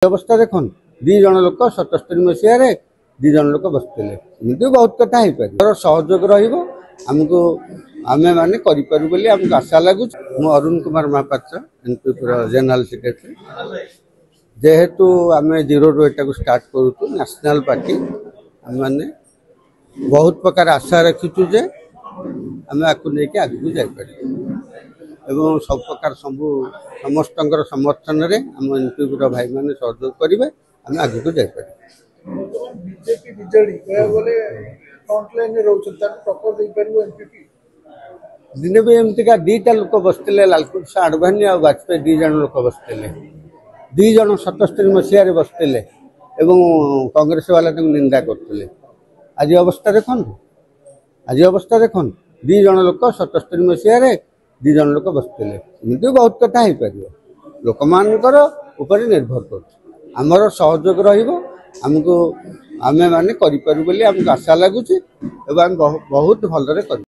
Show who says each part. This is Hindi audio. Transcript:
Speaker 1: अवस्था देख दी जन लोक 77 मसीह दी जन लोक बसते एमती बहुत कथा हो पार सहयोग रमको आम मैंने करूँ आशा लगुच। मु Arun Kumar Mahapatra NPP general secretary जेहेतु आम जीरो रू एटा स्टार्ट करूँ नेशनल पार्टी आम मैंने बहुत प्रकार आशा रखीचु जे आम आपको लेकिन आगे जापर एवं सब प्रकार समस्त समर्थन रे आम एनपीपी भाई मैंने सहयोग करेंगे आम आगे को जापर।
Speaker 2: बीजेपी बीजेडी फ्रंटलाइन
Speaker 1: दिने भी एमतीका दीटा लोक बसते लालकृष्ण आडवाणी और वाजपेयी दी जन लोक बसते दी जन 77 मसीह बसते कांग्रेस वाला निंदा करते। आज अवस्था देखो दी जन लोक 77 मसीह दी जन लोक बसते एमती बहुत कथा हो पार लोक मानकर ऊपर निर्भर कर आमर सहयोग रमको आम मैंने करूँ आमको आशा लगुच बहुत भलरे कर।